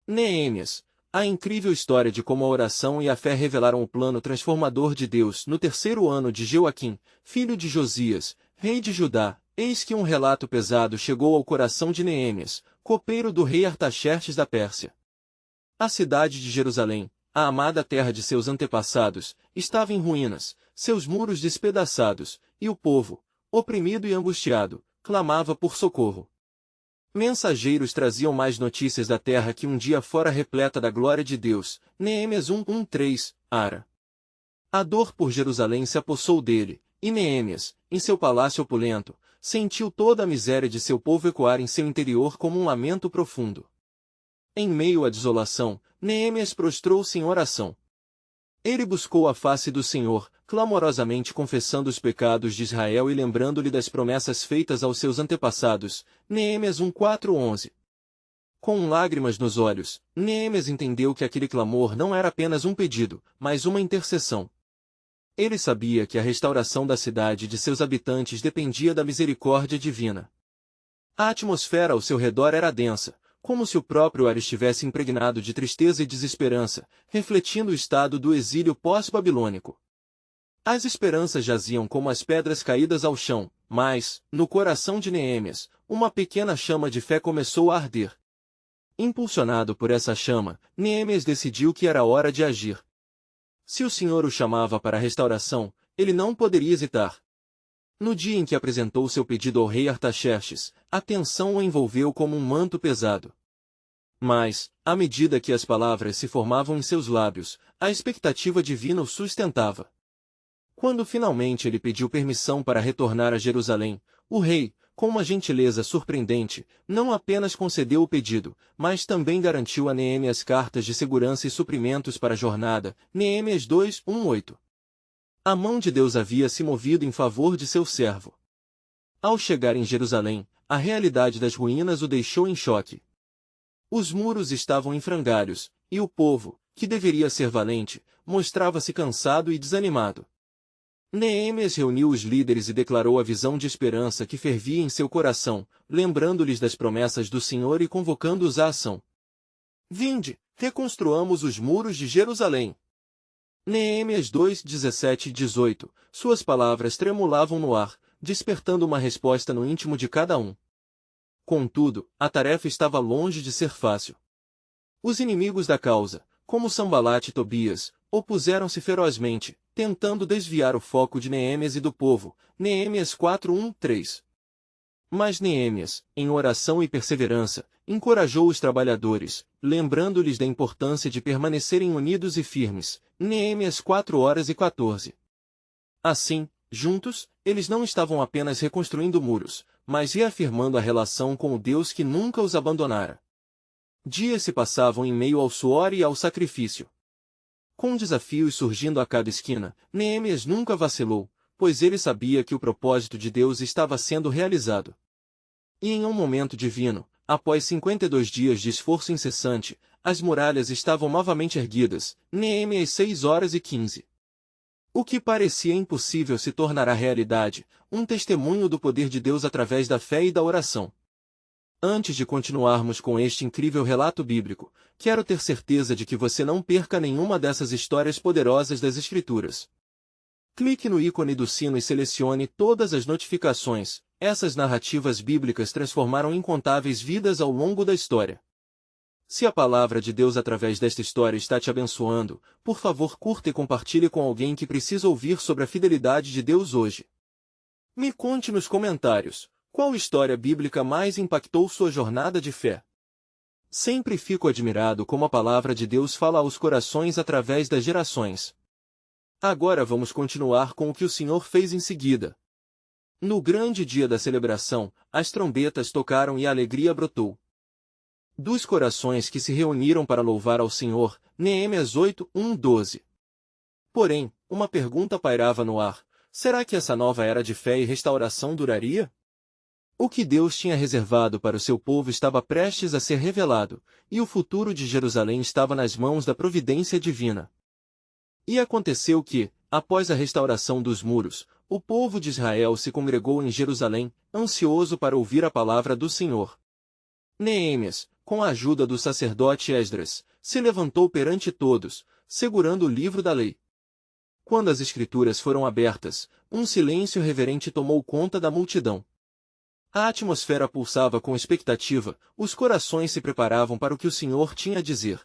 Neemias. A incrível história de como a oração e a fé revelaram o plano transformador de Deus no terceiro ano de Joaquim, filho de Josias, rei de Judá. Eis que um relato pesado chegou ao coração de Neemias, copeiro do rei Artaxerxes da Pérsia. A cidade de Jerusalém, a amada terra de seus antepassados, estava em ruínas, seus muros despedaçados, e o povo, oprimido e angustiado, clamava por socorro. Mensageiros traziam mais notícias da terra que um dia fora repleta da glória de Deus. Neemias 1:1-3, Ara. A dor por Jerusalém se apossou dele, e Neemias, em seu palácio opulento, sentiu toda a miséria de seu povo ecoar em seu interior como um lamento profundo. Em meio à desolação, Neemias prostrou-se em oração. Ele buscou a face do Senhor, clamorosamente confessando os pecados de Israel e lembrando-lhe das promessas feitas aos seus antepassados. Neemias 1:4-11. Com lágrimas nos olhos, Neemias entendeu que aquele clamor não era apenas um pedido, mas uma intercessão. Ele sabia que a restauração da cidade e de seus habitantes dependia da misericórdia divina. A atmosfera ao seu redor era densa, como se o próprio ar estivesse impregnado de tristeza e desesperança, refletindo o estado do exílio pós-babilônico. As esperanças jaziam como as pedras caídas ao chão, mas, no coração de Neemias, uma pequena chama de fé começou a arder. Impulsionado por essa chama, Neemias decidiu que era hora de agir. Se o Senhor o chamava para a restauração, ele não poderia hesitar. No dia em que apresentou seu pedido ao rei Artaxerxes, a tensão o envolveu como um manto pesado. Mas, à medida que as palavras se formavam em seus lábios, a expectativa divina o sustentava. Quando finalmente ele pediu permissão para retornar a Jerusalém, o rei, com uma gentileza surpreendente, não apenas concedeu o pedido, mas também garantiu a Neemias cartas de segurança e suprimentos para a jornada. Neemias 2:1-8. A mão de Deus havia se movido em favor de seu servo. Ao chegar em Jerusalém, a realidade das ruínas o deixou em choque. Os muros estavam em frangalhos, e o povo, que deveria ser valente, mostrava-se cansado e desanimado. Neemias reuniu os líderes e declarou a visão de esperança que fervia em seu coração, lembrando-lhes das promessas do Senhor e convocando-os à ação. Vinde, reconstruamos os muros de Jerusalém. Neemias 2:17-18. Suas palavras tremulavam no ar, despertando uma resposta no íntimo de cada um. Contudo, a tarefa estava longe de ser fácil. Os inimigos da causa, como Sambalate e Tobias, opuseram-se ferozmente, tentando desviar o foco de Neemias e do povo. Neemias 4:1-3. Mas Neemias, em oração e perseverança, encorajou os trabalhadores, lembrando-lhes da importância de permanecerem unidos e firmes. Neemias 4:14. Assim, juntos, eles não estavam apenas reconstruindo muros, mas reafirmando a relação com o Deus que nunca os abandonara. Dias se passavam em meio ao suor e ao sacrifício. Com desafios surgindo a cada esquina, Neemias nunca vacilou, pois ele sabia que o propósito de Deus estava sendo realizado. E em um momento divino, após 52 dias de esforço incessante, as muralhas estavam novamente erguidas. Neemias 6:15. O que parecia impossível se tornará realidade, um testemunho do poder de Deus através da fé e da oração. Antes de continuarmos com este incrível relato bíblico, quero ter certeza de que você não perca nenhuma dessas histórias poderosas das Escrituras. Clique no ícone do sino e selecione todas as notificações. Essas narrativas bíblicas transformaram incontáveis vidas ao longo da história. Se a palavra de Deus através desta história está te abençoando, por favor curta e compartilhe com alguém que precisa ouvir sobre a fidelidade de Deus hoje. Me conte nos comentários, qual história bíblica mais impactou sua jornada de fé? Sempre fico admirado como a palavra de Deus fala aos corações através das gerações. Agora vamos continuar com o que o Senhor fez em seguida. No grande dia da celebração, as trombetas tocaram e a alegria brotou dos corações que se reuniram para louvar ao Senhor. Neemias 8:1-12. Porém, uma pergunta pairava no ar: será que essa nova era de fé e restauração duraria? O que Deus tinha reservado para o seu povo estava prestes a ser revelado, e o futuro de Jerusalém estava nas mãos da providência divina. E aconteceu que, após a restauração dos muros, o povo de Israel se congregou em Jerusalém, ansioso para ouvir a palavra do Senhor. Neemias, com a ajuda do sacerdote Esdras, se levantou perante todos, segurando o livro da lei. Quando as escrituras foram abertas, um silêncio reverente tomou conta da multidão. A atmosfera pulsava com expectativa, os corações se preparavam para o que o Senhor tinha a dizer.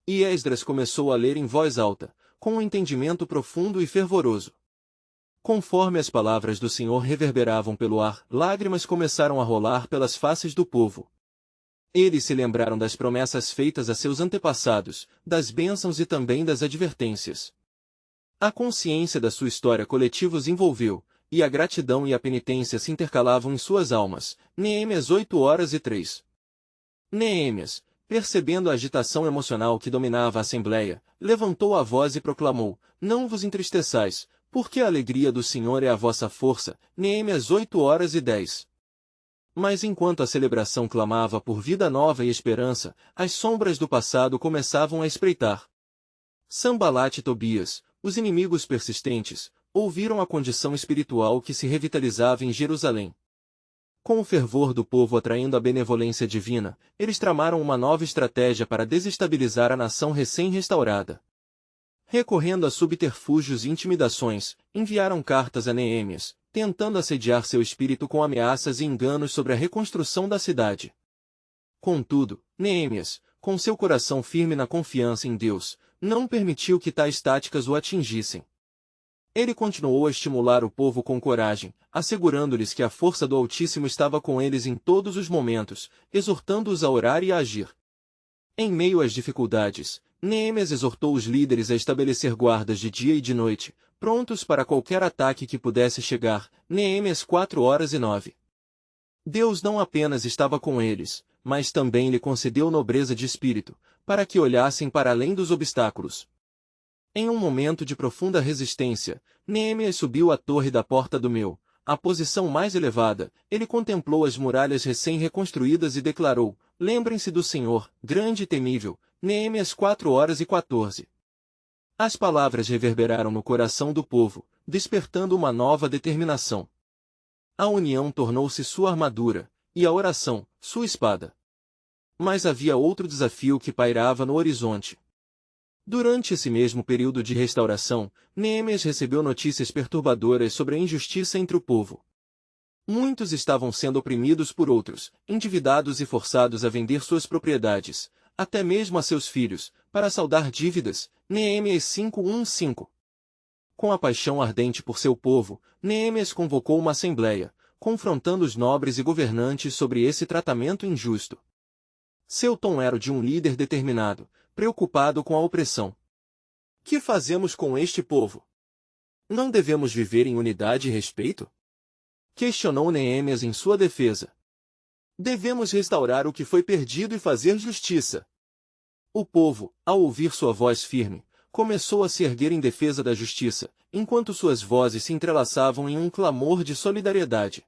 E Esdras começou a ler em voz alta, com um entendimento profundo e fervoroso. Conforme as palavras do Senhor reverberavam pelo ar, lágrimas começaram a rolar pelas faces do povo. Eles se lembraram das promessas feitas a seus antepassados, das bênçãos e também das advertências. A consciência da sua história coletiva os envolveu, e a gratidão e a penitência se intercalavam em suas almas. Neemias 8h03. Neemias, percebendo a agitação emocional que dominava a assembleia, levantou a voz e proclamou: Não vos entristeçais, porque a alegria do Senhor é a vossa força. Neemias 8h10. Mas enquanto a celebração clamava por vida nova e esperança, as sombras do passado começavam a espreitar. Sanbalat e Tobias, os inimigos persistentes, ouviram a condição espiritual que se revitalizava em Jerusalém. Com o fervor do povo atraindo a benevolência divina, eles tramaram uma nova estratégia para desestabilizar a nação recém-restaurada. Recorrendo a subterfúgios e intimidações, enviaram cartas a Neemias, tentando assediar seu espírito com ameaças e enganos sobre a reconstrução da cidade. Contudo, Neemias, com seu coração firme na confiança em Deus, não permitiu que tais táticas o atingissem. Ele continuou a estimular o povo com coragem, assegurando-lhes que a força do Altíssimo estava com eles em todos os momentos, exortando-os a orar e a agir. Em meio às dificuldades, Neemias exortou os líderes a estabelecer guardas de dia e de noite, prontos para qualquer ataque que pudesse chegar. Neemias 4h09. Deus não apenas estava com eles, mas também lhe concedeu nobreza de espírito, para que olhassem para além dos obstáculos. Em um momento de profunda resistência, Neemias subiu à torre da Porta do Mel, a posição mais elevada. Ele contemplou as muralhas recém-reconstruídas e declarou: Lembrem-se do Senhor, grande e temível. Neemias 4h14. As palavras reverberaram no coração do povo, despertando uma nova determinação. A união tornou-se sua armadura, e a oração, sua espada. Mas havia outro desafio que pairava no horizonte. Durante esse mesmo período de restauração, Neemias recebeu notícias perturbadoras sobre a injustiça entre o povo. Muitos estavam sendo oprimidos por outros, endividados e forçados a vender suas propriedades, até mesmo a seus filhos, para saldar dívidas. Neemias 5:1-5. Com a paixão ardente por seu povo, Neemias convocou uma assembleia, confrontando os nobres e governantes sobre esse tratamento injusto. Seu tom era o de um líder determinado, preocupado com a opressão. Que fazemos com este povo? Não devemos viver em unidade e respeito? Questionou Neemias em sua defesa. Devemos restaurar o que foi perdido e fazer justiça. O povo, ao ouvir sua voz firme, começou a se erguer em defesa da justiça, enquanto suas vozes se entrelaçavam em um clamor de solidariedade.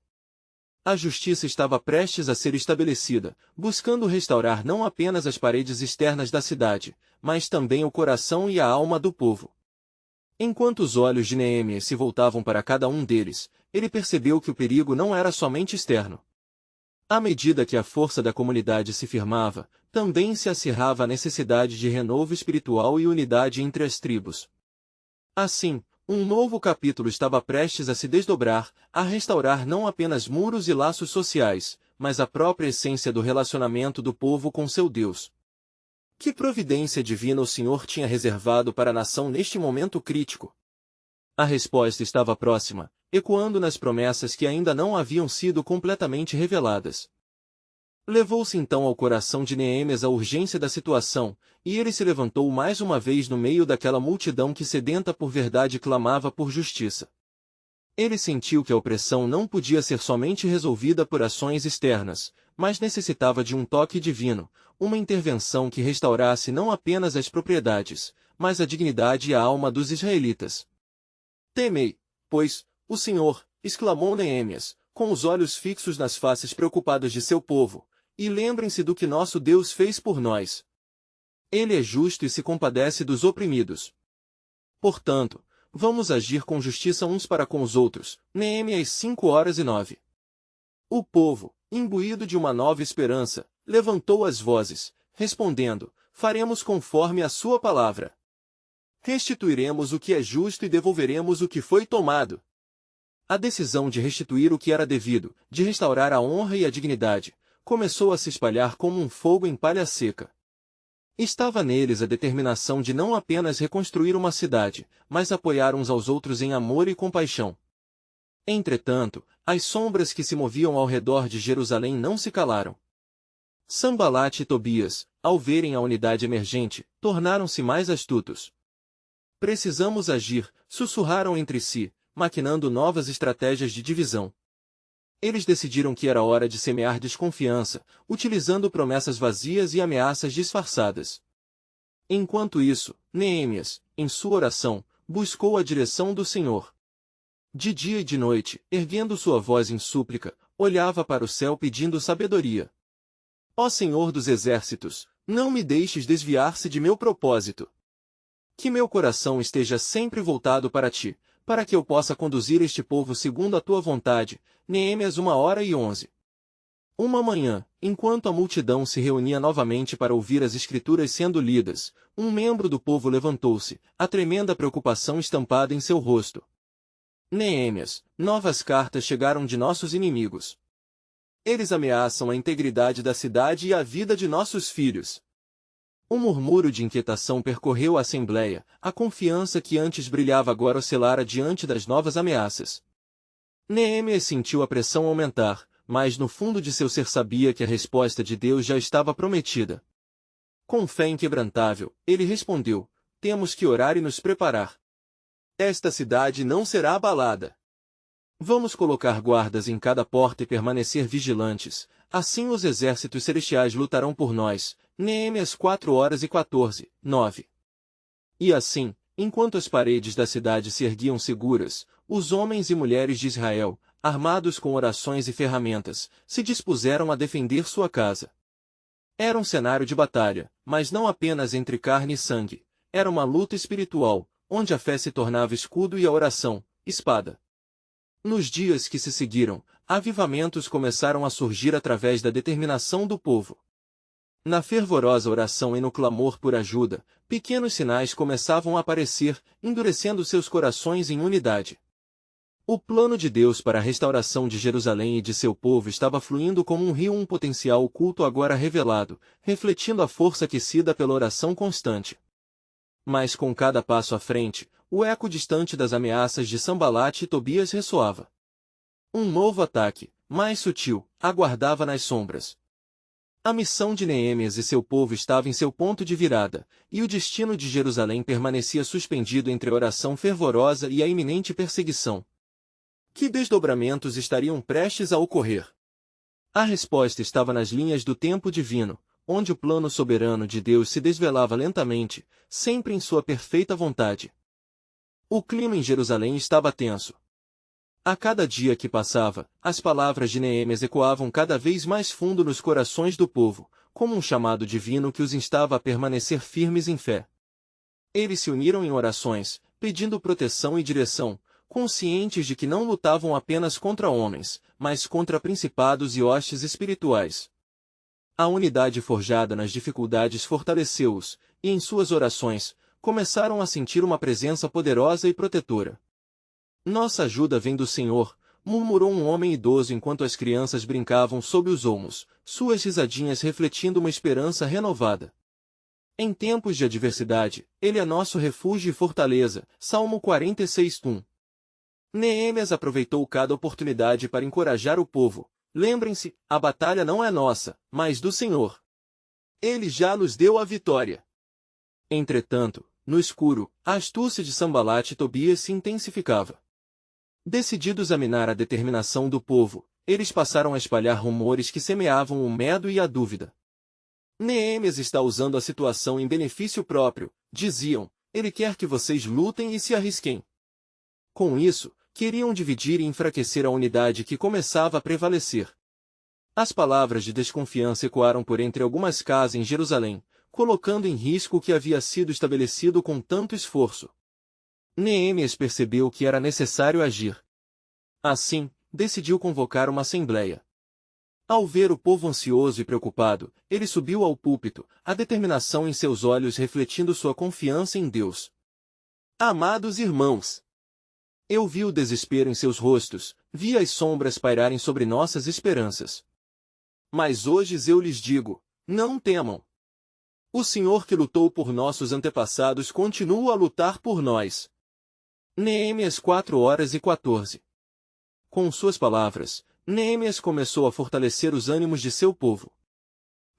A justiça estava prestes a ser estabelecida, buscando restaurar não apenas as paredes externas da cidade, mas também o coração e a alma do povo. Enquanto os olhos de Neemias se voltavam para cada um deles, ele percebeu que o perigo não era somente externo. À medida que a força da comunidade se firmava, também se acirrava a necessidade de renovo espiritual e unidade entre as tribos. Assim, um novo capítulo estava prestes a se desdobrar, a restaurar não apenas muros e laços sociais, mas a própria essência do relacionamento do povo com seu Deus. Que providência divina o Senhor tinha reservado para a nação neste momento crítico? A resposta estava próxima, ecoando nas promessas que ainda não haviam sido completamente reveladas. Levou-se então ao coração de Neemias a urgência da situação, e ele se levantou mais uma vez no meio daquela multidão que sedenta por verdade clamava por justiça. Ele sentiu que a opressão não podia ser somente resolvida por ações externas, mas necessitava de um toque divino, uma intervenção que restaurasse não apenas as propriedades, mas a dignidade e a alma dos israelitas. Temei, pois, o Senhor, exclamou Neemias, com os olhos fixos nas faces preocupadas de seu povo, e lembrem-se do que nosso Deus fez por nós. Ele é justo e se compadece dos oprimidos. Portanto, vamos agir com justiça uns para com os outros. Neemias 5h09. O povo, imbuído de uma nova esperança, levantou as vozes, respondendo: faremos conforme a sua palavra. Restituiremos o que é justo e devolveremos o que foi tomado. A decisão de restituir o que era devido, de restaurar a honra e a dignidade, começou a se espalhar como um fogo em palha seca. Estava neles a determinação de não apenas reconstruir uma cidade, mas apoiar uns aos outros em amor e compaixão. Entretanto, as sombras que se moviam ao redor de Jerusalém não se calaram. Sanbalat e Tobias, ao verem a unidade emergente, tornaram-se mais astutos. Precisamos agir, sussurraram entre si, maquinando novas estratégias de divisão. Eles decidiram que era hora de semear desconfiança, utilizando promessas vazias e ameaças disfarçadas. Enquanto isso, Neemias, em sua oração, buscou a direção do Senhor. De dia e de noite, erguendo sua voz em súplica, olhava para o céu pedindo sabedoria. Ó Senhor dos exércitos, não me deixes desviar-se de meu propósito. Que meu coração esteja sempre voltado para ti, para que eu possa conduzir este povo segundo a tua vontade. Neemias 1h11. Uma manhã, enquanto a multidão se reunia novamente para ouvir as escrituras sendo lidas, um membro do povo levantou-se, a tremenda preocupação estampada em seu rosto. Neemias, novas cartas chegaram de nossos inimigos. Eles ameaçam a integridade da cidade e a vida de nossos filhos. Um murmúrio de inquietação percorreu a assembleia, a confiança que antes brilhava agora oscilara diante das novas ameaças. Neemias sentiu a pressão aumentar, mas no fundo de seu ser sabia que a resposta de Deus já estava prometida. Com fé inquebrantável, ele respondeu: temos que orar e nos preparar. Esta cidade não será abalada. Vamos colocar guardas em cada porta e permanecer vigilantes, assim os exércitos celestiais lutarão por nós. Neemias 4h14, 9. E assim, enquanto as paredes da cidade se erguiam seguras, os homens e mulheres de Israel, armados com orações e ferramentas, se dispuseram a defender sua casa. Era um cenário de batalha, mas não apenas entre carne e sangue. Era uma luta espiritual, onde a fé se tornava escudo e a oração, espada. Nos dias que se seguiram, avivamentos começaram a surgir através da determinação do povo. Na fervorosa oração e no clamor por ajuda, pequenos sinais começavam a aparecer, endurecendo seus corações em unidade. O plano de Deus para a restauração de Jerusalém e de seu povo estava fluindo como um rio, um potencial oculto agora revelado, refletindo a força aquecida pela oração constante. Mas com cada passo à frente, o eco distante das ameaças de Sanbalat e Tobias ressoava. Um novo ataque, mais sutil, aguardava nas sombras. A missão de Neemias e seu povo estava em seu ponto de virada, e o destino de Jerusalém permanecia suspendido entre a oração fervorosa e a iminente perseguição. Que desdobramentos estariam prestes a ocorrer? A resposta estava nas linhas do tempo divino, onde o plano soberano de Deus se desvelava lentamente, sempre em sua perfeita vontade. O clima em Jerusalém estava tenso. A cada dia que passava, as palavras de Neemias ecoavam cada vez mais fundo nos corações do povo, como um chamado divino que os instava a permanecer firmes em fé. Eles se uniram em orações, pedindo proteção e direção, conscientes de que não lutavam apenas contra homens, mas contra principados e hostes espirituais. A unidade forjada nas dificuldades fortaleceu-os, e em suas orações, começaram a sentir uma presença poderosa e protetora. Nossa ajuda vem do Senhor, murmurou um homem idoso enquanto as crianças brincavam sob os olmos, suas risadinhas refletindo uma esperança renovada. Em tempos de adversidade, Ele é nosso refúgio e fortaleza. Salmo 46:1. Neemias aproveitou cada oportunidade para encorajar o povo. Lembrem-se, a batalha não é nossa, mas do Senhor. Ele já nos deu a vitória. Entretanto, no escuro, a astúcia de Sanbalat e Tobias se intensificava. Decididos a minar a determinação do povo, eles passaram a espalhar rumores que semeavam o medo e a dúvida. Neemias está usando a situação em benefício próprio, diziam, ele quer que vocês lutem e se arrisquem. Com isso, queriam dividir e enfraquecer a unidade que começava a prevalecer. As palavras de desconfiança ecoaram por entre algumas casas em Jerusalém, colocando em risco o que havia sido estabelecido com tanto esforço. Neemias percebeu que era necessário agir. Assim, decidiu convocar uma assembleia. Ao ver o povo ansioso e preocupado, ele subiu ao púlpito, a determinação em seus olhos refletindo sua confiança em Deus. Amados irmãos, eu vi o desespero em seus rostos, vi as sombras pairarem sobre nossas esperanças. Mas hoje eu lhes digo, não temam. O Senhor que lutou por nossos antepassados continua a lutar por nós. Neemias 4:14. Com suas palavras, Neemias começou a fortalecer os ânimos de seu povo.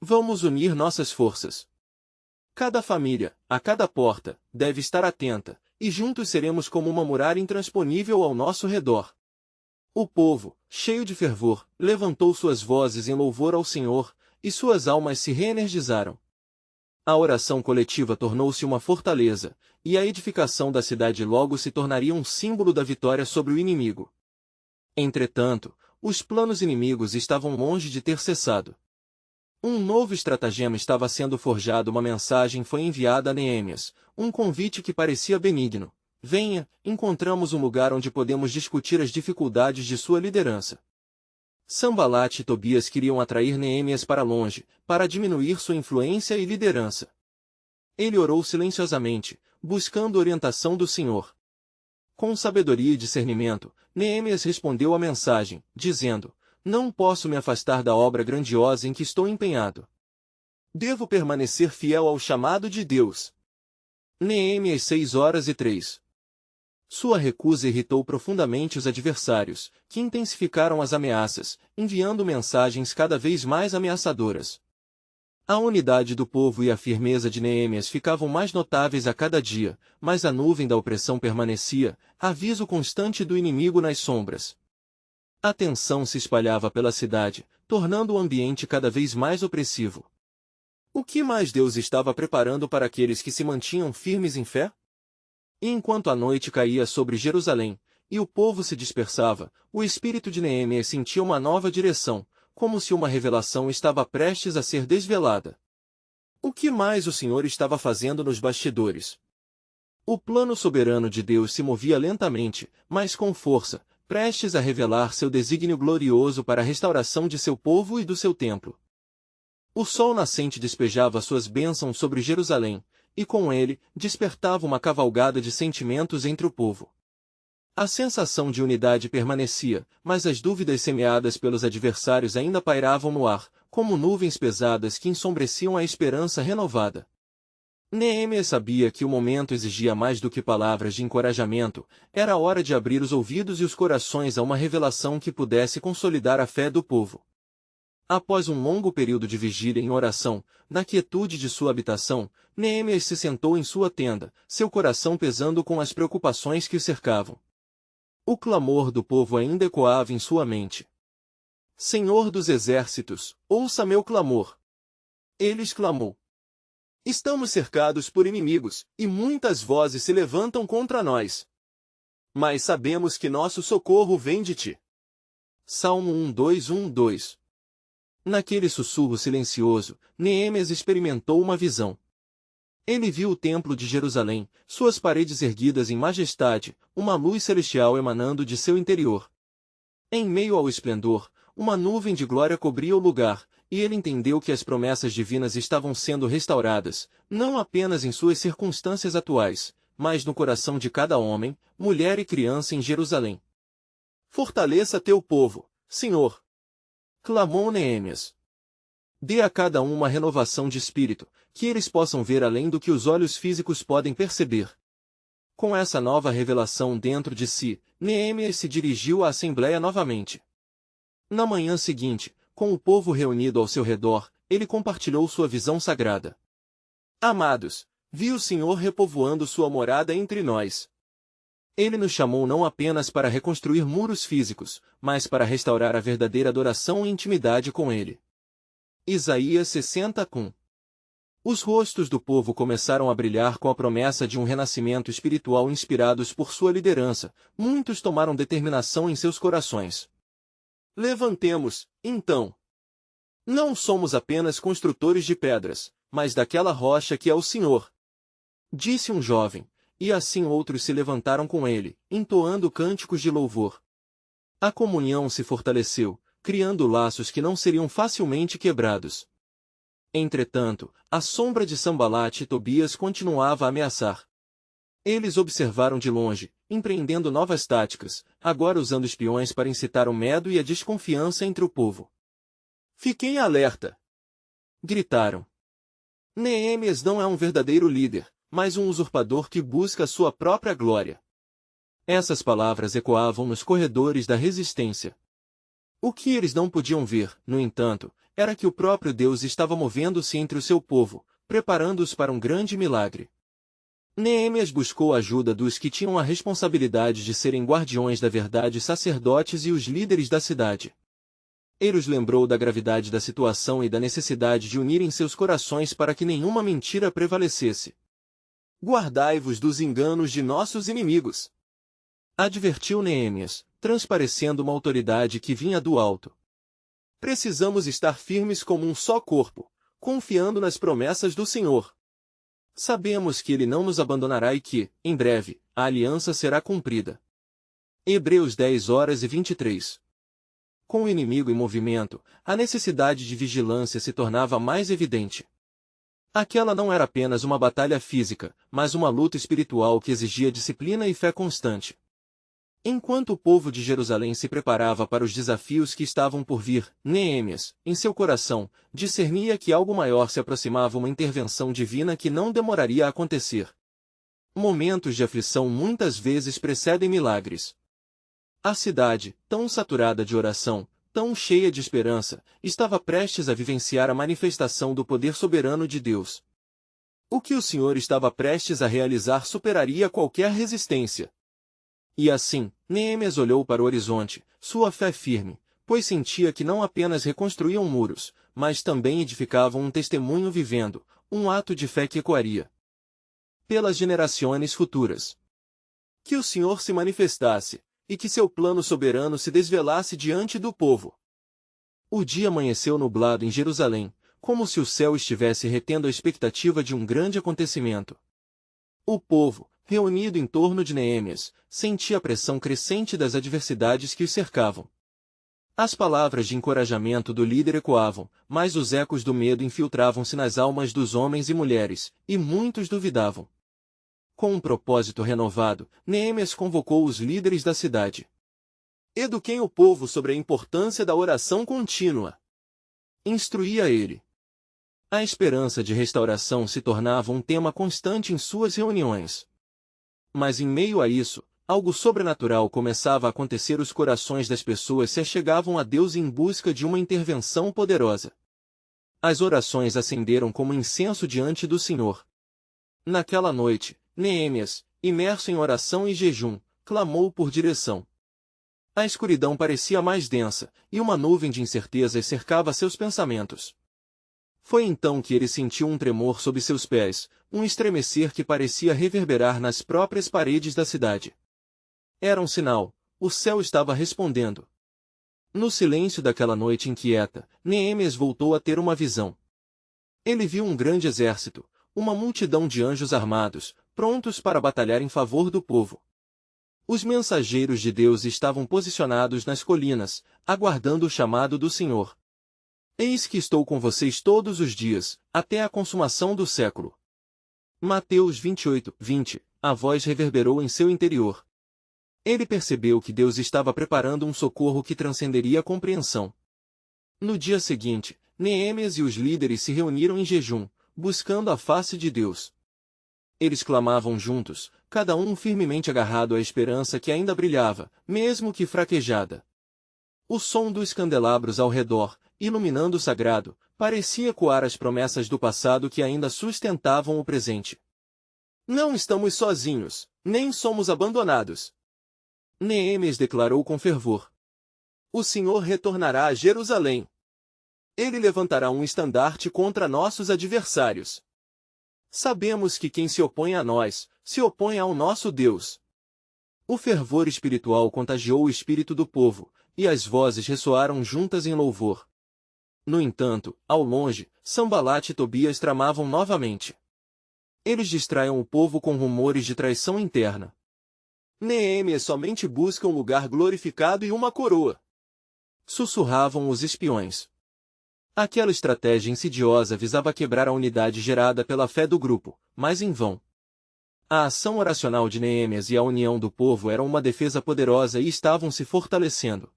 Vamos unir nossas forças. Cada família, a cada porta, deve estar atenta, e juntos seremos como uma muralha intransponível ao nosso redor. O povo, cheio de fervor, levantou suas vozes em louvor ao Senhor, e suas almas se reenergizaram. A oração coletiva tornou-se uma fortaleza, e a edificação da cidade logo se tornaria um símbolo da vitória sobre o inimigo. Entretanto, os planos inimigos estavam longe de ter cessado. Um novo estratagema estava sendo forjado. Uma mensagem foi enviada a Neemias, um convite que parecia benigno. Venha, encontramos um lugar onde podemos discutir as dificuldades de sua liderança. Sanbalat e Tobias queriam atrair Neemias para longe, para diminuir sua influência e liderança. Ele orou silenciosamente, buscando orientação do Senhor. Com sabedoria e discernimento, Neemias respondeu à mensagem, dizendo: não posso me afastar da obra grandiosa em que estou empenhado. Devo permanecer fiel ao chamado de Deus. Neemias 6:3. Sua recusa irritou profundamente os adversários, que intensificaram as ameaças, enviando mensagens cada vez mais ameaçadoras. A unidade do povo e a firmeza de Neemias ficavam mais notáveis a cada dia, mas a nuvem da opressão permanecia, aviso constante do inimigo nas sombras. A tensão se espalhava pela cidade, tornando o ambiente cada vez mais opressivo. O que mais Deus estava preparando para aqueles que se mantinham firmes em fé? E enquanto a noite caía sobre Jerusalém, e o povo se dispersava, o espírito de Neemias sentia uma nova direção, como se uma revelação estava prestes a ser desvelada. O que mais o Senhor estava fazendo nos bastidores? O plano soberano de Deus se movia lentamente, mas com força, prestes a revelar seu desígnio glorioso para a restauração de seu povo e do seu templo. O sol nascente despejava suas bênçãos sobre Jerusalém, e com ele, despertava uma cavalgada de sentimentos entre o povo. A sensação de unidade permanecia, mas as dúvidas semeadas pelos adversários ainda pairavam no ar, como nuvens pesadas que ensombreciam a esperança renovada. Neemias sabia que o momento exigia mais do que palavras de encorajamento, era a hora de abrir os ouvidos e os corações a uma revelação que pudesse consolidar a fé do povo. Após um longo período de vigília em oração, na quietude de sua habitação, Neemias se sentou em sua tenda, seu coração pesando com as preocupações que o cercavam. O clamor do povo ainda ecoava em sua mente. Senhor dos exércitos, ouça meu clamor. Ele exclamou. Estamos cercados por inimigos, e muitas vozes se levantam contra nós. Mas sabemos que nosso socorro vem de ti. Salmo 1:2. Naquele sussurro silencioso, Neemias experimentou uma visão. Ele viu o templo de Jerusalém, suas paredes erguidas em majestade, uma luz celestial emanando de seu interior. Em meio ao esplendor, uma nuvem de glória cobria o lugar, e ele entendeu que as promessas divinas estavam sendo restauradas, não apenas em suas circunstâncias atuais, mas no coração de cada homem, mulher e criança em Jerusalém. Fortaleça teu povo, Senhor! Clamou Neemias. Dê a cada um uma renovação de espírito, que eles possam ver além do que os olhos físicos podem perceber. Com essa nova revelação dentro de si, Neemias se dirigiu à assembleia novamente. Na manhã seguinte, com o povo reunido ao seu redor, ele compartilhou sua visão sagrada. Amados, vi o Senhor repovoando sua morada entre nós. Ele nos chamou não apenas para reconstruir muros físicos, mas para restaurar a verdadeira adoração e intimidade com Ele. Isaías 60:1. Os rostos do povo começaram a brilhar com a promessa de um renascimento espiritual inspirados por sua liderança. Muitos tomaram determinação em seus corações. Levantemos, então. Não somos apenas construtores de pedras, mas daquela rocha que é o Senhor. Disse um jovem. E assim outros se levantaram com ele, entoando cânticos de louvor. A comunhão se fortaleceu, criando laços que não seriam facilmente quebrados. Entretanto, a sombra de Sanbalate e Tobias continuava a ameaçar. Eles observaram de longe, empreendendo novas táticas, agora usando espiões para incitar o medo e a desconfiança entre o povo. "Fiquem alerta!" gritaram. "Neemias não é um verdadeiro líder, mas um usurpador que busca sua própria glória." Essas palavras ecoavam nos corredores da resistência. O que eles não podiam ver, no entanto, era que o próprio Deus estava movendo-se entre o seu povo, preparando-os para um grande milagre. Neemias buscou a ajuda dos que tinham a responsabilidade de serem guardiões da verdade, sacerdotes e os líderes da cidade. Ele os lembrou da gravidade da situação e da necessidade de unirem seus corações para que nenhuma mentira prevalecesse. "Guardai-vos dos enganos de nossos inimigos", advertiu Neemias, transparecendo uma autoridade que vinha do alto. "Precisamos estar firmes como um só corpo, confiando nas promessas do Senhor. Sabemos que Ele não nos abandonará e que, em breve, a aliança será cumprida." Hebreus 10:23. Com o inimigo em movimento, a necessidade de vigilância se tornava mais evidente. Aquela não era apenas uma batalha física, mas uma luta espiritual que exigia disciplina e fé constante. Enquanto o povo de Jerusalém se preparava para os desafios que estavam por vir, Neemias, em seu coração, discernia que algo maior se aproximava, uma intervenção divina que não demoraria a acontecer. Momentos de aflição muitas vezes precedem milagres. A cidade, tão saturada de oração, tão cheia de esperança, estava prestes a vivenciar a manifestação do poder soberano de Deus. O que o Senhor estava prestes a realizar superaria qualquer resistência. E assim, Neemias olhou para o horizonte, sua fé firme, pois sentia que não apenas reconstruíam muros, mas também edificavam um testemunho vivendo, um ato de fé que ecoaria pelas gerações futuras. Que o Senhor se manifestasse, e que seu plano soberano se desvelasse diante do povo. O dia amanheceu nublado em Jerusalém, como se o céu estivesse retendo a expectativa de um grande acontecimento. O povo, reunido em torno de Neemias, sentia a pressão crescente das adversidades que os cercavam. As palavras de encorajamento do líder ecoavam, mas os ecos do medo infiltravam-se nas almas dos homens e mulheres, e muitos duvidavam. Com um propósito renovado, Neemias convocou os líderes da cidade. "Eduquem o povo sobre a importância da oração contínua", instruía ele. A esperança de restauração se tornava um tema constante em suas reuniões. Mas em meio a isso, algo sobrenatural começava a acontecer. Os corações das pessoas se achegavam a Deus em busca de uma intervenção poderosa. As orações ascenderam como incenso diante do Senhor. Naquela noite, Neemias, imerso em oração e jejum, clamou por direção. A escuridão parecia mais densa, e uma nuvem de incertezas cercava seus pensamentos. Foi então que ele sentiu um tremor sob seus pés, um estremecer que parecia reverberar nas próprias paredes da cidade. Era um sinal, o céu estava respondendo. No silêncio daquela noite inquieta, Neemias voltou a ter uma visão. Ele viu um grande exército, uma multidão de anjos armados, prontos para batalhar em favor do povo. Os mensageiros de Deus estavam posicionados nas colinas, aguardando o chamado do Senhor. "Eis que estou com vocês todos os dias, até a consumação do século." Mateus 28:20, a voz reverberou em seu interior. Ele percebeu que Deus estava preparando um socorro que transcenderia a compreensão. No dia seguinte, Neemias e os líderes se reuniram em jejum, buscando a face de Deus. Eles clamavam juntos, cada um firmemente agarrado à esperança que ainda brilhava, mesmo que fraquejada. O som dos candelabros ao redor, iluminando o sagrado, parecia ecoar as promessas do passado que ainda sustentavam o presente. "Não estamos sozinhos, nem somos abandonados", Neemias declarou com fervor. "O Senhor retornará a Jerusalém. Ele levantará um estandarte contra nossos adversários. Sabemos que quem se opõe a nós, se opõe ao nosso Deus." O fervor espiritual contagiou o espírito do povo, e as vozes ressoaram juntas em louvor. No entanto, ao longe, Sanbalate e Tobias tramavam novamente. Eles distraíam o povo com rumores de traição interna. "Neemias somente busca um lugar glorificado e uma coroa. sussurravam os espiões. Aquela estratégia insidiosa visava quebrar a unidade gerada pela fé do grupo, mas em vão. A ação oracional de Neemias e a união do povo eram uma defesa poderosa e estavam se fortalecendo.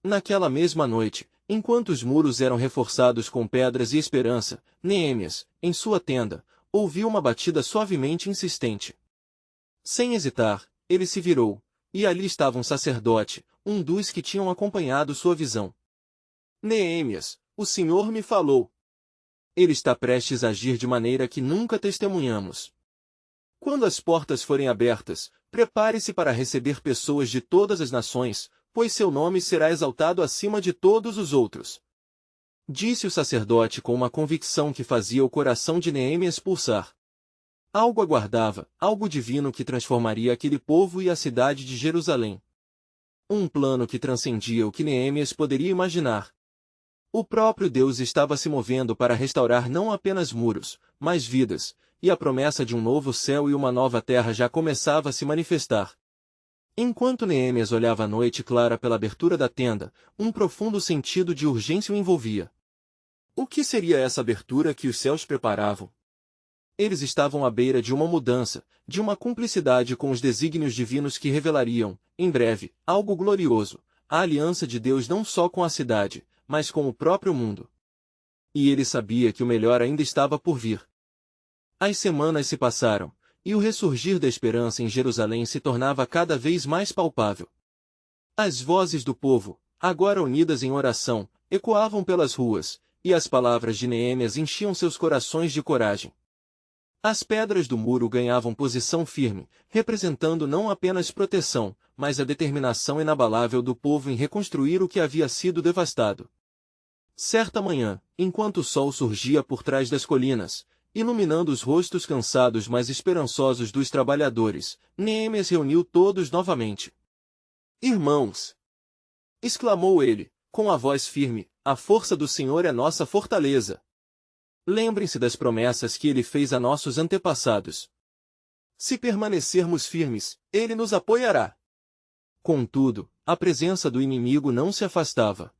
Naquela mesma noite, enquanto os muros eram reforçados com pedras e esperança, Neemias, em sua tenda, ouviu uma batida suavemente insistente. Sem hesitar, ele se virou, e ali estava um sacerdote, um dos que tinham acompanhado sua visão. Neemias, o Senhor me falou. Ele está prestes a agir de maneira que nunca testemunhamos. Quando as portas forem abertas, prepare-se para receber pessoas de todas as nações, pois seu nome será exaltado acima de todos os outros. Disse o sacerdote com uma convicção que fazia o coração de Neemias pulsar. Algo aguardava, algo divino que transformaria aquele povo e a cidade de Jerusalém. Um plano que transcendia o que Neemias poderia imaginar. O próprio Deus estava se movendo para restaurar não apenas muros, mas vidas, e a promessa de um novo céu e uma nova terra já começava a se manifestar. Enquanto Neemias olhava a noite clara pela abertura da tenda, um profundo sentido de urgência o envolvia. O que seria essa abertura que os céus preparavam? Eles estavam à beira de uma mudança, de uma cumplicidade com os desígnios divinos que revelariam, em breve, algo glorioso, a aliança de Deus não só com a cidade, mas com o próprio mundo. E ele sabia que o melhor ainda estava por vir. As semanas se passaram, e o ressurgir da esperança em Jerusalém se tornava cada vez mais palpável. As vozes do povo, agora unidas em oração, ecoavam pelas ruas, e as palavras de Neemias enchiam seus corações de coragem. As pedras do muro ganhavam posição firme, representando não apenas proteção, mas a determinação inabalável do povo em reconstruir o que havia sido devastado. Certa manhã, enquanto o sol surgia por trás das colinas, iluminando os rostos cansados mas esperançosos dos trabalhadores, Neemias reuniu todos novamente. Irmãos! Exclamou ele, com a voz firme, a força do Senhor é nossa fortaleza. Lembrem-se das promessas que ele fez a nossos antepassados. Se permanecermos firmes, ele nos apoiará. Contudo, a presença do inimigo não se afastava.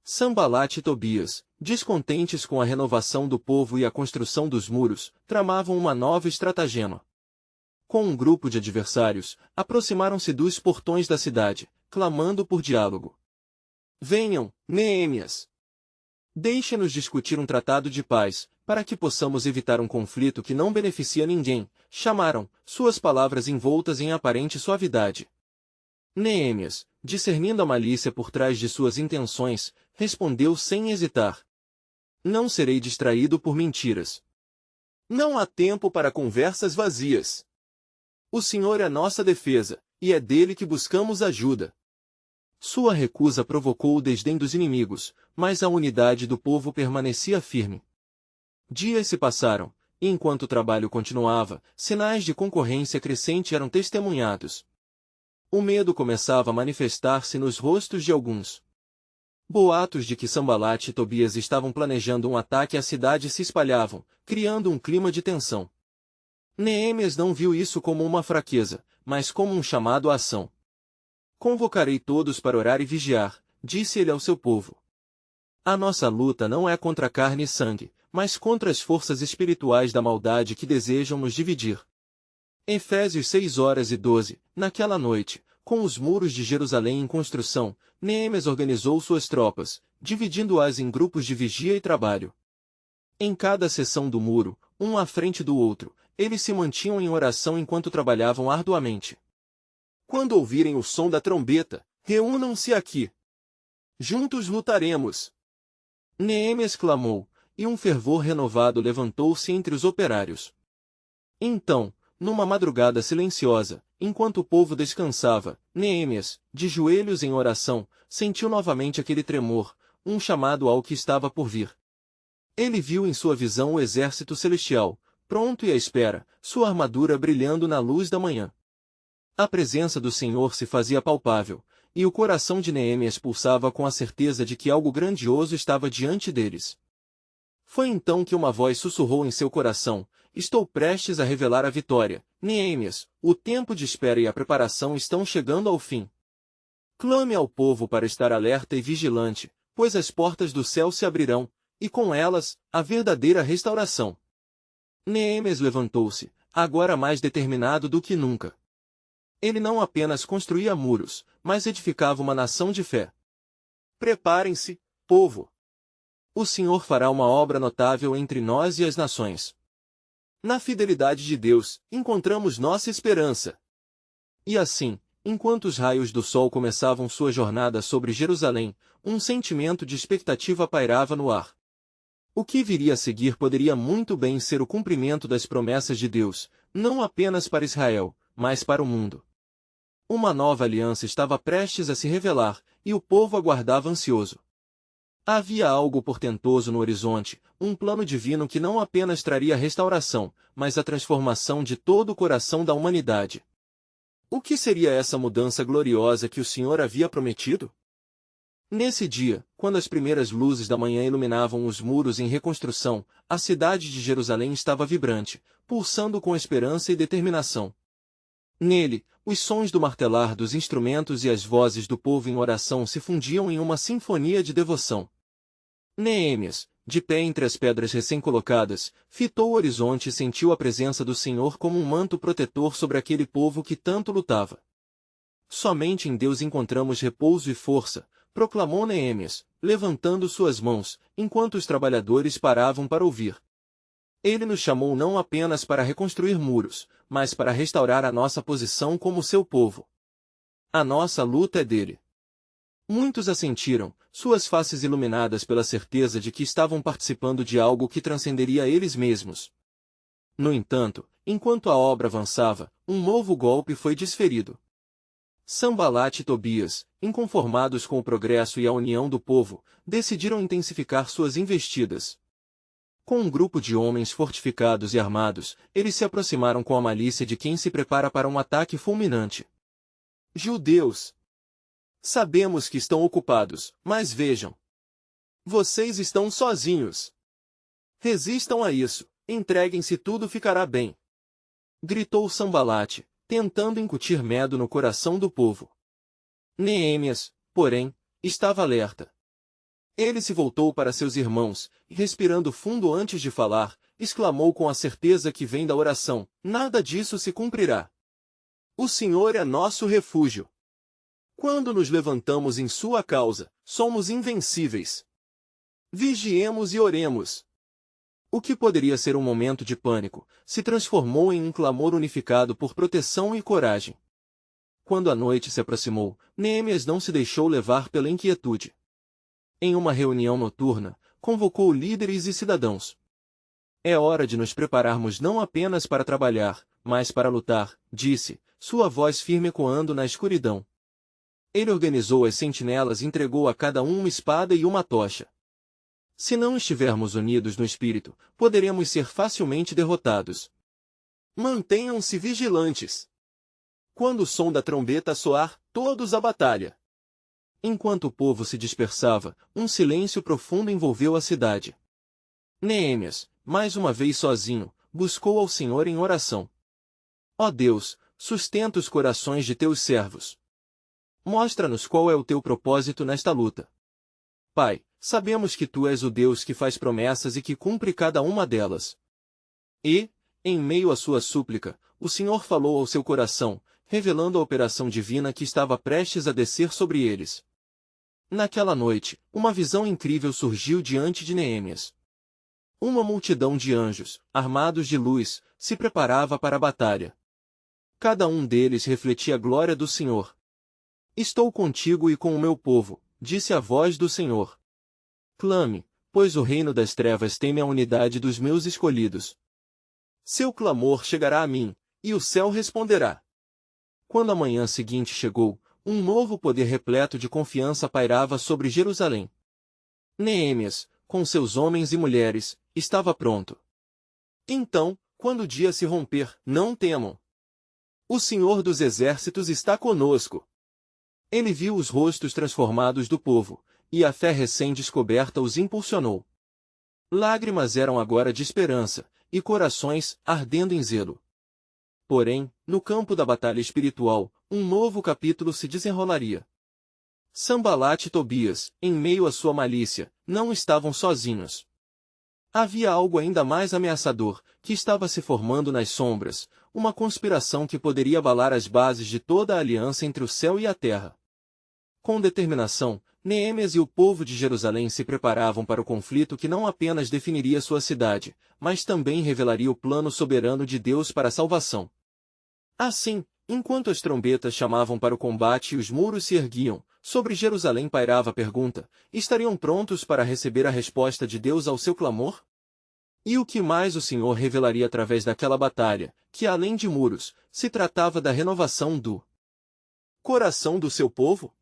Sanbalat e Tobias, descontentes com a renovação do povo e a construção dos muros, tramavam uma nova estratagema. Com um grupo de adversários, aproximaram-se dos portões da cidade, clamando por diálogo. Venham, Neemias! Deixe-nos discutir um tratado de paz, para que possamos evitar um conflito que não beneficia ninguém, chamaram, suas palavras envoltas em aparente suavidade. Neemias, discernindo a malícia por trás de suas intenções, respondeu sem hesitar. Não serei distraído por mentiras. Não há tempo para conversas vazias. O Senhor é nossa defesa, e é dele que buscamos ajuda. Sua recusa provocou o desdém dos inimigos, mas a unidade do povo permanecia firme. Dias se passaram, e enquanto o trabalho continuava, sinais de concorrência crescente eram testemunhados. O medo começava a manifestar-se nos rostos de alguns. Boatos de que Sanbalat e Tobias estavam planejando um ataque à cidade se espalhavam, criando um clima de tensão. Neemias não viu isso como uma fraqueza, mas como um chamado à ação. Convocarei todos para orar e vigiar, disse ele ao seu povo. A nossa luta não é contra carne e sangue, mas contra as forças espirituais da maldade que desejam nos dividir. Efésios 6:12. Naquela noite, com os muros de Jerusalém em construção, Neemias organizou suas tropas, dividindo-as em grupos de vigia e trabalho. Em cada seção do muro, um à frente do outro, eles se mantinham em oração enquanto trabalhavam arduamente. Quando ouvirem o som da trombeta, reúnam-se aqui. Juntos lutaremos. Neemias clamou, e um fervor renovado levantou-se entre os operários. Então, numa madrugada silenciosa, enquanto o povo descansava, Neemias, de joelhos em oração, sentiu novamente aquele tremor, um chamado ao que estava por vir. Ele viu em sua visão o exército celestial, pronto e à espera, sua armadura brilhando na luz da manhã. A presença do Senhor se fazia palpável, e o coração de Neemias pulsava com a certeza de que algo grandioso estava diante deles. Foi então que uma voz sussurrou em seu coração: estou prestes a revelar a vitória, Neemias, o tempo de espera e a preparação estão chegando ao fim. Clame ao povo para estar alerta e vigilante, pois as portas do céu se abrirão, e com elas, a verdadeira restauração. Neemias levantou-se, agora mais determinado do que nunca. Ele não apenas construía muros, mas edificava uma nação de fé. Preparem-se, povo! O Senhor fará uma obra notável entre nós e as nações. Na fidelidade de Deus, encontramos nossa esperança. E assim, enquanto os raios do sol começavam sua jornada sobre Jerusalém, um sentimento de expectativa pairava no ar. O que viria a seguir poderia muito bem ser o cumprimento das promessas de Deus, não apenas para Israel, mas para o mundo. Uma nova aliança estava prestes a se revelar, e o povo aguardava ansioso. Havia algo portentoso no horizonte, um plano divino que não apenas traria a restauração, mas a transformação de todo o coração da humanidade. O que seria essa mudança gloriosa que o Senhor havia prometido? Nesse dia, quando as primeiras luzes da manhã iluminavam os muros em reconstrução, a cidade de Jerusalém estava vibrante, pulsando com esperança e determinação. Nele, os sons do martelar dos instrumentos e as vozes do povo em oração se fundiam em uma sinfonia de devoção. Neemias, de pé entre as pedras recém-colocadas, fitou o horizonte e sentiu a presença do Senhor como um manto protetor sobre aquele povo que tanto lutava. Somente em Deus encontramos repouso e força, proclamou Neemias, levantando suas mãos, enquanto os trabalhadores paravam para ouvir. Ele nos chamou não apenas para reconstruir muros, mas para restaurar a nossa posição como seu povo. A nossa luta é dele. Muitos assentiram, suas faces iluminadas pela certeza de que estavam participando de algo que transcenderia eles mesmos. No entanto, enquanto a obra avançava, um novo golpe foi desferido. Sanbalat e Tobias, inconformados com o progresso e a união do povo, decidiram intensificar suas investidas. Com um grupo de homens fortificados e armados, eles se aproximaram com a malícia de quem se prepara para um ataque fulminante. Judeus! Sabemos que estão ocupados, mas vejam. Vocês estão sozinhos. Resistam a isso, entreguem-se e tudo ficará bem. Gritou Sanbalat, tentando incutir medo no coração do povo. Neemias, porém, estava alerta. Ele se voltou para seus irmãos, e respirando fundo antes de falar, exclamou com a certeza que vem da oração, nada disso se cumprirá. O Senhor é nosso refúgio. Quando nos levantamos em sua causa, somos invencíveis. Vigiemos e oremos. O que poderia ser um momento de pânico, se transformou em um clamor unificado por proteção e coragem. Quando a noite se aproximou, Neemias não se deixou levar pela inquietude. Em uma reunião noturna, convocou líderes e cidadãos. É hora de nos prepararmos não apenas para trabalhar, mas para lutar, disse, sua voz firme ecoando na escuridão. Ele organizou as sentinelas e entregou a cada um uma espada e uma tocha. Se não estivermos unidos no espírito, poderemos ser facilmente derrotados. Mantenham-se vigilantes. Quando o som da trombeta soar, todos à batalha. Enquanto o povo se dispersava, um silêncio profundo envolveu a cidade. Neemias, mais uma vez sozinho, buscou ao Senhor em oração. Ó Deus, sustenta os corações de teus servos. Mostra-nos qual é o teu propósito nesta luta. Pai, sabemos que tu és o Deus que faz promessas e que cumpre cada uma delas. E, em meio à sua súplica, o Senhor falou ao seu coração, revelando a operação divina que estava prestes a descer sobre eles. Naquela noite, uma visão incrível surgiu diante de Neemias. Uma multidão de anjos, armados de luz, se preparava para a batalha. Cada um deles refletia a glória do Senhor. Estou contigo e com o meu povo, disse a voz do Senhor. Clame, pois o reino das trevas teme a unidade dos meus escolhidos. Seu clamor chegará a mim, e o céu responderá. Quando a manhã seguinte chegou, um novo poder repleto de confiança pairava sobre Jerusalém. Neemias, com seus homens e mulheres, estava pronto. Então, quando o dia se romper, não temam. O Senhor dos Exércitos está conosco. Ele viu os rostos transformados do povo, e a fé recém-descoberta os impulsionou. Lágrimas eram agora de esperança, e corações ardendo em zelo. Porém, no campo da batalha espiritual, um novo capítulo se desenrolaria. Sanbalat e Tobias, em meio à sua malícia, não estavam sozinhos. Havia algo ainda mais ameaçador, que estava se formando nas sombras, uma conspiração que poderia abalar as bases de toda a aliança entre o céu e a terra. Com determinação, Neemias e o povo de Jerusalém se preparavam para o conflito que não apenas definiria sua cidade, mas também revelaria o plano soberano de Deus para a salvação. Assim, enquanto as trombetas chamavam para o combate e os muros se erguiam, sobre Jerusalém pairava a pergunta: estariam prontos para receber a resposta de Deus ao seu clamor? E o que mais o Senhor revelaria através daquela batalha, que além de muros, se tratava da renovação do coração do seu povo?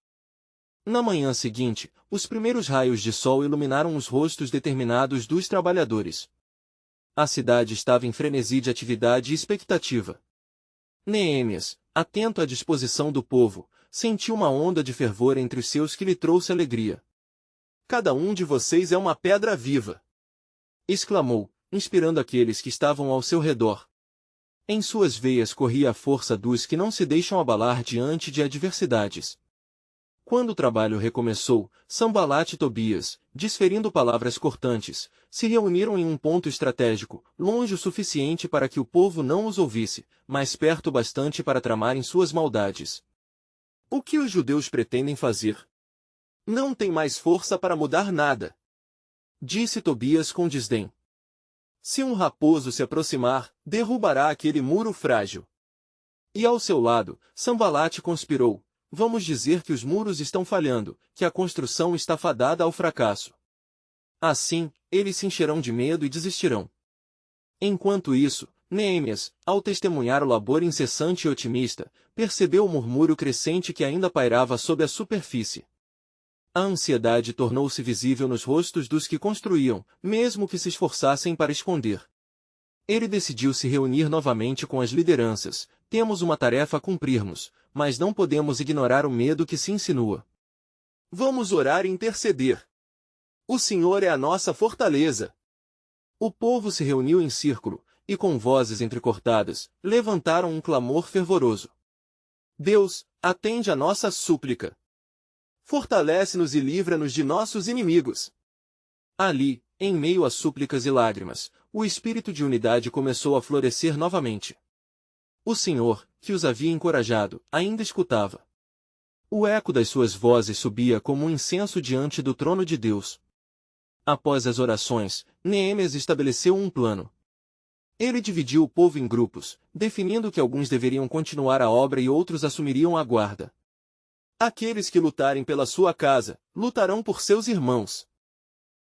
Na manhã seguinte, os primeiros raios de sol iluminaram os rostos determinados dos trabalhadores. A cidade estava em frenesi de atividade e expectativa. Neemias, atento à disposição do povo, sentiu uma onda de fervor entre os seus que lhe trouxe alegria. "Cada um de vocês é uma pedra viva!" exclamou, inspirando aqueles que estavam ao seu redor. Em suas veias corria a força dos que não se deixam abalar diante de adversidades. Quando o trabalho recomeçou, Sanbalat e Tobias, desferindo palavras cortantes, se reuniram em um ponto estratégico, longe o suficiente para que o povo não os ouvisse, mas perto bastante para tramarem suas maldades. "O que os judeus pretendem fazer? Não tem mais força para mudar nada," disse Tobias com desdém. "Se um raposo se aproximar, derrubará aquele muro frágil." E ao seu lado, Sanbalat conspirou: "Vamos dizer que os muros estão falhando, que a construção está fadada ao fracasso. Assim, eles se encherão de medo e desistirão." Enquanto isso, Neemias, ao testemunhar o labor incessante e otimista, percebeu o murmúrio crescente que ainda pairava sob a superfície. A ansiedade tornou-se visível nos rostos dos que construíam, mesmo que se esforçassem para esconder. Ele decidiu se reunir novamente com as lideranças: "Temos uma tarefa a cumprirmos, mas não podemos ignorar o medo que se insinua. Vamos orar e interceder. O Senhor é a nossa fortaleza." O povo se reuniu em círculo, e com vozes entrecortadas, levantaram um clamor fervoroso: "Deus, atende a nossa súplica. Fortalece-nos e livra-nos de nossos inimigos." Ali, em meio a súplicas e lágrimas, o espírito de unidade começou a florescer novamente. O Senhor, que os havia encorajado, ainda escutava. O eco das suas vozes subia como um incenso diante do trono de Deus. Após as orações, Neemias estabeleceu um plano. Ele dividiu o povo em grupos, definindo que alguns deveriam continuar a obra e outros assumiriam a guarda. "Aqueles que lutarem pela sua casa, lutarão por seus irmãos."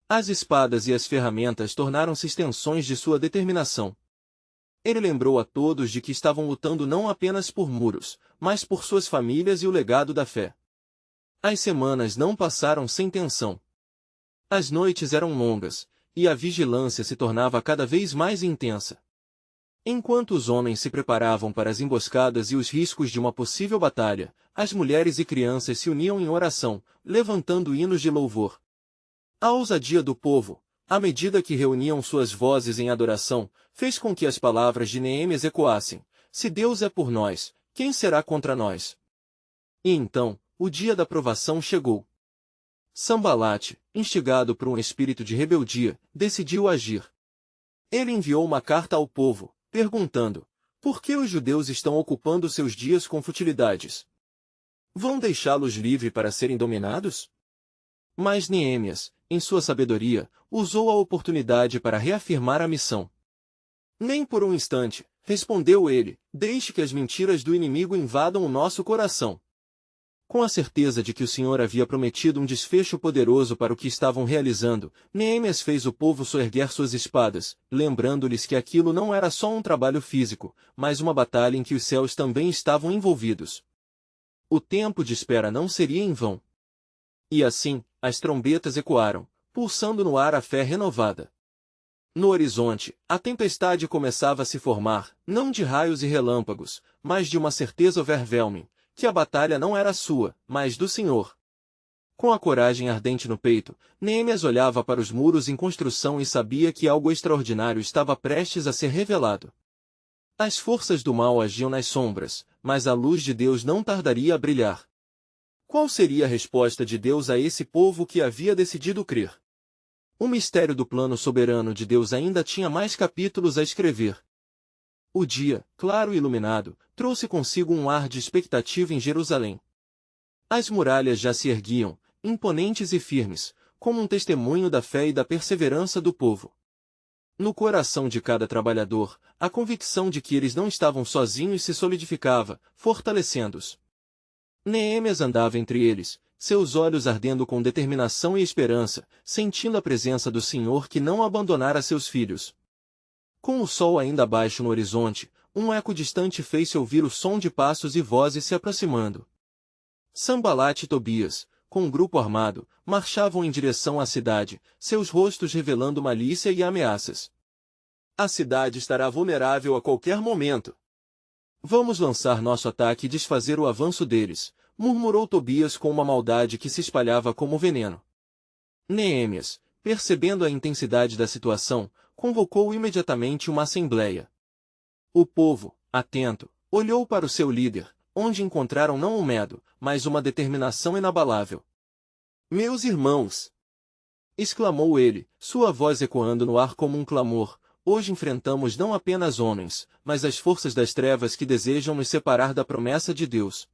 As espadas e as ferramentas tornaram-se extensões de sua determinação. Ele lembrou a todos de que estavam lutando não apenas por muros, mas por suas famílias e o legado da fé. As semanas não passaram sem tensão. As noites eram longas, e a vigilância se tornava cada vez mais intensa. Enquanto os homens se preparavam para as emboscadas e os riscos de uma possível batalha, as mulheres e crianças se uniam em oração, levantando hinos de louvor. A ousadia do povo, à medida que reuniam suas vozes em adoração, fez com que as palavras de Neemias ecoassem: "Se Deus é por nós, quem será contra nós?" E então, o dia da provação chegou. Sanbalat, instigado por um espírito de rebeldia, decidiu agir. Ele enviou uma carta ao povo, perguntando: "Por que os judeus estão ocupando seus dias com futilidades? Vão deixá-los livres para serem dominados?" Mas Neemias, em sua sabedoria, usou a oportunidade para reafirmar a missão. "Nem por um instante", respondeu ele, "deixe que as mentiras do inimigo invadam o nosso coração." Com a certeza de que o Senhor havia prometido um desfecho poderoso para o que estavam realizando, Neemias fez o povo soerguer suas espadas, lembrando-lhes que aquilo não era só um trabalho físico, mas uma batalha em que os céus também estavam envolvidos. O tempo de espera não seria em vão. E assim, as trombetas ecoaram, pulsando no ar a fé renovada. No horizonte, a tempestade começava a se formar, não de raios e relâmpagos, mas de uma certeza overwhelming, que a batalha não era sua, mas do Senhor. Com a coragem ardente no peito, Neemias olhava para os muros em construção e sabia que algo extraordinário estava prestes a ser revelado. As forças do mal agiam nas sombras, mas a luz de Deus não tardaria a brilhar. Qual seria a resposta de Deus a esse povo que havia decidido crer? O mistério do plano soberano de Deus ainda tinha mais capítulos a escrever. O dia, claro e iluminado, trouxe consigo um ar de expectativa em Jerusalém. As muralhas já se erguiam, imponentes e firmes, como um testemunho da fé e da perseverança do povo. No coração de cada trabalhador, a convicção de que eles não estavam sozinhos se solidificava, fortalecendo-os. Neemias andava entre eles, seus olhos ardendo com determinação e esperança, sentindo a presença do Senhor que não abandonara seus filhos. Com o sol ainda baixo no horizonte, um eco distante fez-se ouvir o som de passos e vozes se aproximando. Sanbalate e Tobias, com um grupo armado, marchavam em direção à cidade, seus rostos revelando malícia e ameaças. A cidade estará vulnerável a qualquer momento. Vamos lançar nosso ataque e desfazer o avanço deles, murmurou Tobias com uma maldade que se espalhava como veneno. Neemias, percebendo a intensidade da situação, convocou imediatamente uma assembleia. O povo, atento, olhou para o seu líder, onde encontraram não um medo, mas uma determinação inabalável. Meus irmãos! Exclamou ele, sua voz ecoando no ar como um clamor, hoje enfrentamos não apenas homens, mas as forças das trevas que desejam nos separar da promessa de Deus.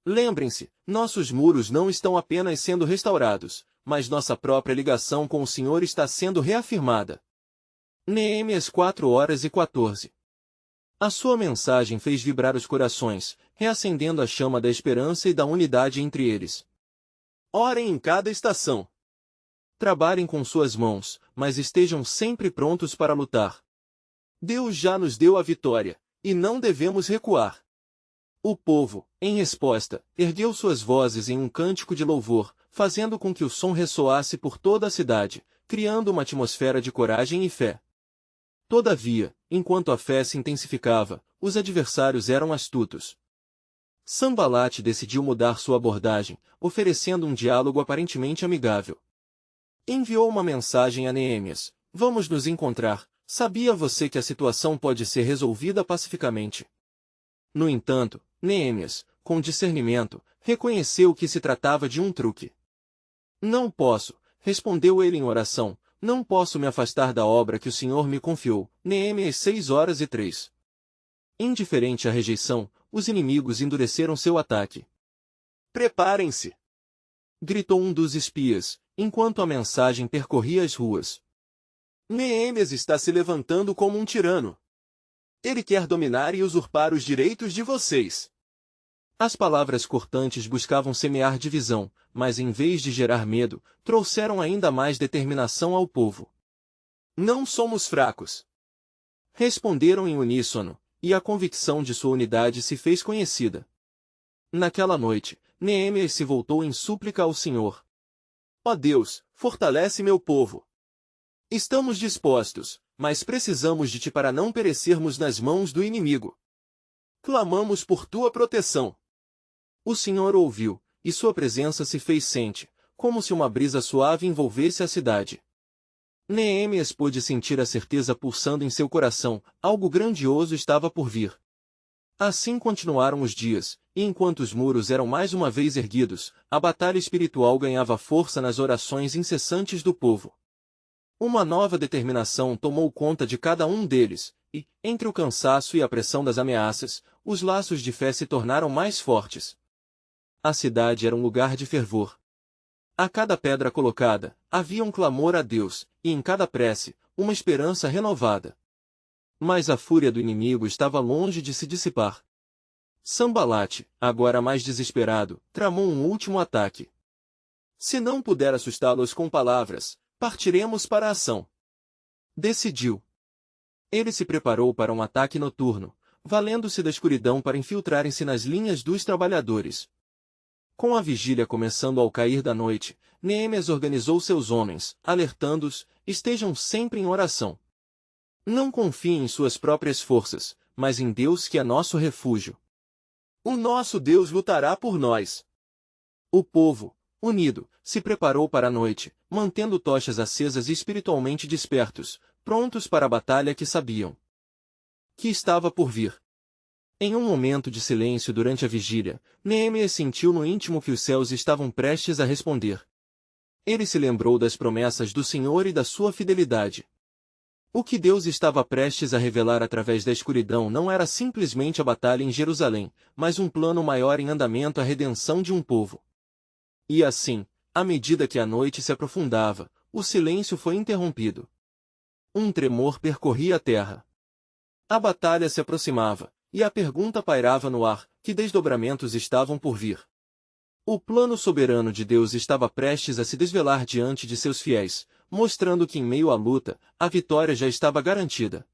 Lembrem-se, nossos muros não estão apenas sendo restaurados, mas nossa própria ligação com o Senhor está sendo reafirmada. Neemias 4:14. A sua mensagem fez vibrar os corações, reacendendo a chama da esperança e da unidade entre eles. Orem em cada estação. Trabalhem com suas mãos, mas estejam sempre prontos para lutar. Deus já nos deu a vitória, e não devemos recuar. O povo, em resposta, ergueu suas vozes em um cântico de louvor, fazendo com que o som ressoasse por toda a cidade, criando uma atmosfera de coragem e fé. Todavia, enquanto a fé se intensificava, os adversários eram astutos. Sanbalate decidiu mudar sua abordagem, oferecendo um diálogo aparentemente amigável. Enviou uma mensagem a Neemias: vamos nos encontrar, sabia você que a situação pode ser resolvida pacificamente. No entanto, Neemias, com discernimento, reconheceu que se tratava de um truque. Não posso, respondeu ele em oração, não posso me afastar da obra que o Senhor me confiou. Neemias 6:3. Indiferente à rejeição, os inimigos endureceram seu ataque. Preparem-se! Gritou um dos espias, enquanto a mensagem percorria as ruas. Neemias está se levantando como um tirano. Ele quer dominar e usurpar os direitos de vocês. As palavras cortantes buscavam semear divisão, mas em vez de gerar medo, trouxeram ainda mais determinação ao povo. Não somos fracos. Responderam em uníssono, e a convicção de sua unidade se fez conhecida. Naquela noite, Neemias se voltou em súplica ao Senhor. Ó Deus, fortalece meu povo. Estamos dispostos, mas precisamos de ti para não perecermos nas mãos do inimigo. Clamamos por tua proteção. O Senhor ouviu, e sua presença se fez sente, como se uma brisa suave envolvesse a cidade. Neemias pôde sentir a certeza pulsando em seu coração, algo grandioso estava por vir. Assim continuaram os dias, e enquanto os muros eram mais uma vez erguidos, a batalha espiritual ganhava força nas orações incessantes do povo. Uma nova determinação tomou conta de cada um deles, e, entre o cansaço e a pressão das ameaças, os laços de fé se tornaram mais fortes. A cidade era um lugar de fervor. A cada pedra colocada, havia um clamor a Deus, e em cada prece, uma esperança renovada. Mas a fúria do inimigo estava longe de se dissipar. Sanbalate, agora mais desesperado, tramou um último ataque. Se não puder assustá-los com palavras, partiremos para a ação. Decidiu. Ele se preparou para um ataque noturno, valendo-se da escuridão para infiltrarem-se nas linhas dos trabalhadores. Com a vigília começando ao cair da noite, Neemias organizou seus homens, alertando-os: estejam sempre em oração. Não confiem em suas próprias forças, mas em Deus que é nosso refúgio. O nosso Deus lutará por nós. O povo, unido, se preparou para a noite, mantendo tochas acesas e espiritualmente despertos, prontos para a batalha que sabiam que estava por vir. Em um momento de silêncio durante a vigília, Neemias sentiu no íntimo que os céus estavam prestes a responder. Ele se lembrou das promessas do Senhor e da sua fidelidade. O que Deus estava prestes a revelar através da escuridão não era simplesmente a batalha em Jerusalém, mas um plano maior em andamento, a redenção de um povo. E assim, à medida que a noite se aprofundava, o silêncio foi interrompido. Um tremor percorria a terra. A batalha se aproximava, e a pergunta pairava no ar: que desdobramentos estavam por vir? O plano soberano de Deus estava prestes a se desvelar diante de seus fiéis, mostrando que em meio à luta, a vitória já estava garantida.